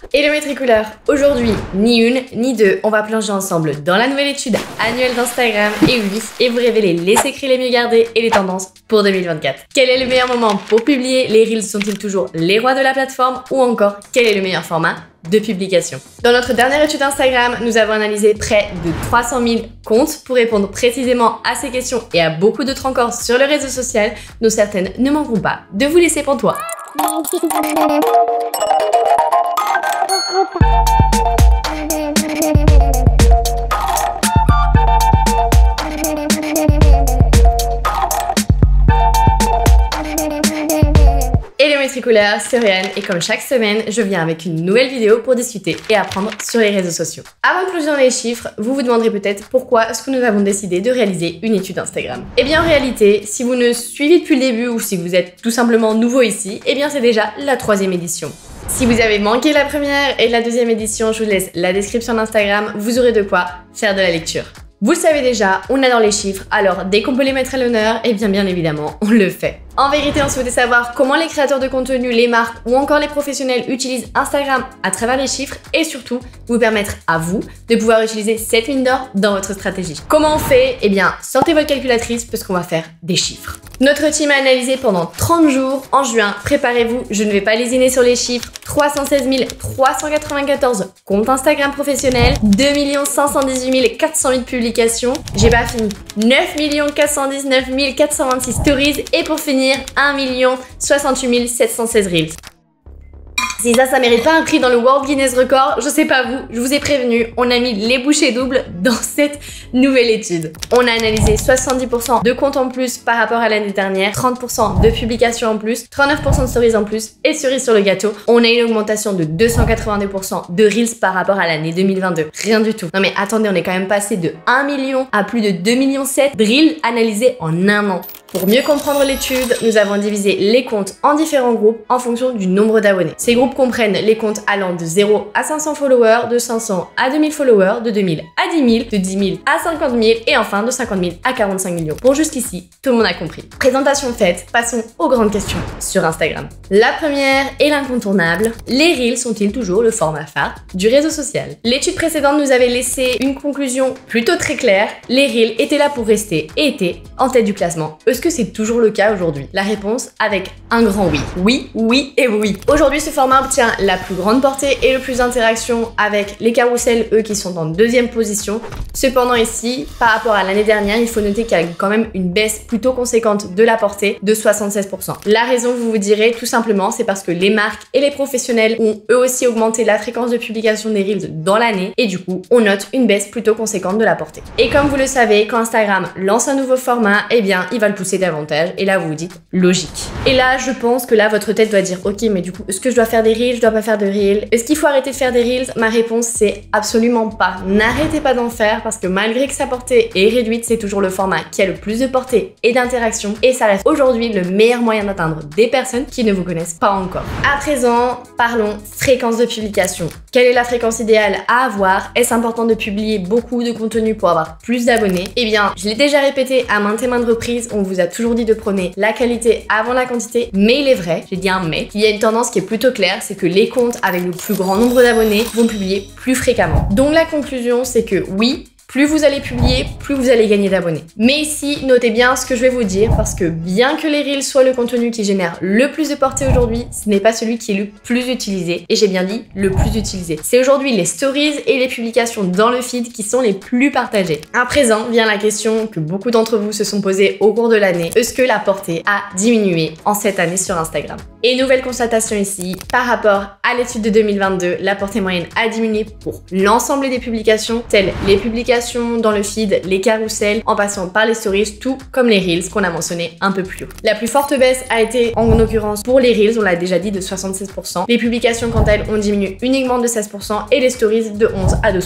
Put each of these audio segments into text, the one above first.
Hello mes tricouleurs, aujourd'hui, ni une, ni deux, on va plonger ensemble dans la nouvelle étude annuelle d'Instagram et vous révéler les secrets les mieux gardés et les tendances pour 2024. Quel est le meilleur moment pour publier? Les Reels sont-ils toujours les rois de la plateforme? Ou encore, quel est le meilleur format de publication? Dans notre dernière étude Instagram, nous avons analysé près de 300 000 comptes pour répondre précisément à ces questions et à beaucoup d'autres encore sur le réseau social, dont certaines ne manqueront pas de vous laisser pantois. Hello mes tricouleurs, c'est Oriane et comme chaque semaine, je viens avec une nouvelle vidéo pour discuter et apprendre sur les réseaux sociaux. Avant de plonger dans les chiffres, vous vous demanderez peut-être pourquoi est-ce que nous avons décidé de réaliser une étude Instagram. Eh bien en réalité, si vous ne suivez depuis le début ou si vous êtes tout simplement nouveau ici, eh bien c'est déjà la 3e édition. Si vous avez manqué la première et la 2e édition, je vous laisse la description d'Instagram, vous aurez de quoi faire de la lecture. Vous le savez déjà, on adore les chiffres, alors dès qu'on peut les mettre à l'honneur, eh bien évidemment, on le fait. En vérité, on souhaitait savoir comment les créateurs de contenu, les marques ou encore les professionnels utilisent Instagram à travers les chiffres et surtout vous permettre à vous de pouvoir utiliser cette mine d'or dans votre stratégie. Comment on fait? Eh bien, sortez votre calculatrice parce qu'on va faire des chiffres. Notre team a analysé pendant 30 jours. En juin, préparez-vous, je ne vais pas lésiner sur les chiffres. 316 394 comptes Instagram professionnels, 2 518 408 publications. J'ai pas fini. 9 419 426 stories et pour finir, 1 68 716 reels. Si ça mérite pas un prix dans le World Guinness Record, je sais pas vous, je vous ai prévenu, on a mis les bouchées doubles dans cette nouvelle étude. On a analysé 70% de comptes en plus par rapport à l'année dernière, 30% de publications en plus, 39% de stories en plus et cerise sur le gâteau, on a une augmentation de 282% de reels par rapport à l'année 2022. Rien du tout. Non mais attendez, on est quand même passé de 1 million à plus de 2,7 millions de reels analysés en un an. Pour mieux comprendre l'étude, nous avons divisé les comptes en différents groupes en fonction du nombre d'abonnés. Ces groupes comprennent les comptes allant de 0 à 500 followers, de 500 à 2000 followers, de 2000 à 10 000, de 10 000 à 50 000 et enfin de 50 000 à 45 millions. Bon, jusqu'ici, tout le monde a compris. Présentation faite, passons aux grandes questions sur Instagram. La première est l'incontournable. Les Reels sont-ils toujours le format phare du réseau social? L'étude précédente nous avait laissé une conclusion plutôt très claire. Les Reels étaient là pour rester et étaient en tête du classement. Est-ce que c'est toujours le cas aujourd'hui? La réponse avec un grand oui. Oui, oui et oui. Aujourd'hui, ce format obtient la plus grande portée et le plus d'interaction avec les carousels, eux qui sont en 2e position. Cependant ici, par rapport à l'année dernière, il faut noter qu'il y a quand même une baisse plutôt conséquente de la portée de 76%. La raison, vous vous direz, tout simplement, c'est parce que les marques et les professionnels ont eux aussi augmenté la fréquence de publication des Reels dans l'année et du coup, on note une baisse plutôt conséquente de la portée. Et comme vous le savez, quand Instagram lance un nouveau format, eh bien, il va le pousser davantage et là, vous vous dites logique. Et là, je pense que là, votre tête doit dire ok, mais du coup, est-ce que je dois faire des Reels? Je dois pas faire de Reels? Est-ce qu'il faut arrêter de faire des Reels? Ma réponse, c'est absolument pas. N'arrêtez pas d'en faire parce que malgré que sa portée est réduite, c'est toujours le format qui a le plus de portée et d'interaction et ça reste aujourd'hui le meilleur moyen d'atteindre des personnes qui ne vous connaissent pas encore. À présent, parlons fréquence de publication. Quelle est la fréquence idéale à avoir? Est-ce important de publier beaucoup de contenu pour avoir plus d'abonnés? Eh bien, je l'ai déjà répété à maintes et maintes reprises, on vous a toujours dit de prôner la qualité avant la quantité, mais il est vrai, j'ai dit un mais, il y a une tendance qui est plutôt claire, c'est que les comptes avec le plus grand nombre d'abonnés vont publier plus fréquemment. Donc la conclusion, c'est que oui, plus vous allez publier, plus vous allez gagner d'abonnés. Mais ici, notez bien ce que je vais vous dire parce que bien que les Reels soient le contenu qui génère le plus de portée aujourd'hui, ce n'est pas celui qui est le plus utilisé. Et j'ai bien dit le plus utilisé. C'est aujourd'hui les stories et les publications dans le feed qui sont les plus partagées. À présent, vient la question que beaucoup d'entre vous se sont posées au cours de l'année. Est-ce que la portée a diminué en cette année sur Instagram? Et nouvelle constatation ici, par rapport à l'étude de 2022, la portée moyenne a diminué pour l'ensemble des publications, telles les publications dans le feed, les carousels, en passant par les stories, tout comme les Reels qu'on a mentionné un peu plus haut. La plus forte baisse a été en l'occurrence pour les Reels, on l'a déjà dit, de 76%. Les publications quant à elles ont diminué uniquement de 16% et les stories de 11 à 12%.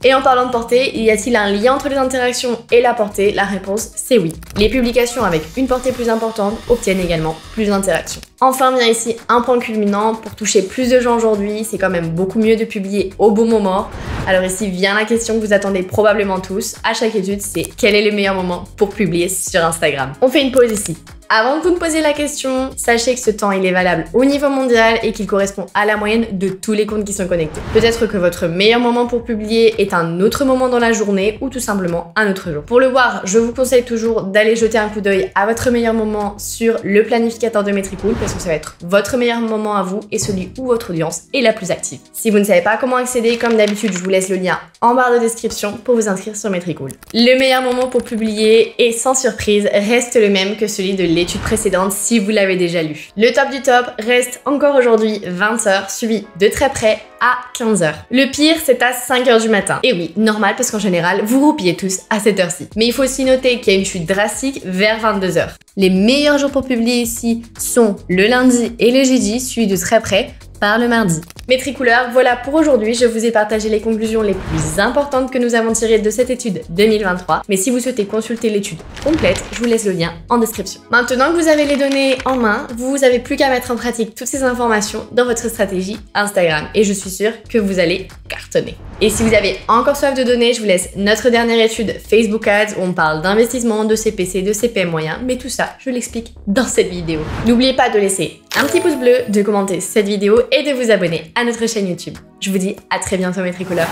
Et en parlant de portée, y a-t-il un lien entre les interactions et la portée? La réponse, c'est oui. Les publications avec une portée plus importante obtiennent également plus d'interactions. Enfin vient ici un point culminant, pour toucher plus de gens aujourd'hui, c'est quand même beaucoup mieux de publier au bon moment. Alors ici vient la question que vous attendez probablement tous à chaque étude, c'est quel est le meilleur moment pour publier sur Instagram? On fait une pause ici. Avant que vous me posiez la question, sachez que ce temps il est valable au niveau mondial et qu'il correspond à la moyenne de tous les comptes qui sont connectés. Peut-être que votre meilleur moment pour publier est un autre moment dans la journée ou tout simplement un autre jour. Pour le voir, je vous conseille toujours d'aller jeter un coup d'œil à votre meilleur moment sur le planificateur de Metricool parce que ça va être votre meilleur moment à vous et celui où votre audience est la plus active. Si vous ne savez pas comment accéder, comme d'habitude, je vous laisse le lien en barre de description pour vous inscrire sur Metricool. Le meilleur moment pour publier et sans surprise reste le même que celui de l'étude précédente si vous l'avez déjà lu. Le top du top reste encore aujourd'hui 20h, suivi de très près à 15h. Le pire, c'est à 5h du matin. Et oui, normal parce qu'en général, vous roupillez tous à cette heure-ci. Mais il faut aussi noter qu'il y a une chute drastique vers 22h. Les meilleurs jours pour publier ici sont le lundi et le jeudi, suivis de très près par le mardi. Metricoolers, voilà pour aujourd'hui. Je vous ai partagé les conclusions les plus importantes que nous avons tirées de cette étude 2023. Mais si vous souhaitez consulter l'étude complète, je vous laisse le lien en description. Maintenant que vous avez les données en main, vous n'avez plus qu'à mettre en pratique toutes ces informations dans votre stratégie Instagram. Et je suis sûre que vous allez cartonner. Et si vous avez encore soif de données, je vous laisse notre dernière étude Facebook Ads où on parle d'investissement, de CPC, de CPM moyen. Mais tout ça, je l'explique dans cette vidéo. N'oubliez pas de laisser un petit pouce bleu, de commenter cette vidéo et de vous abonner à notre chaîne YouTube. Je vous dis à très bientôt Metricoolers.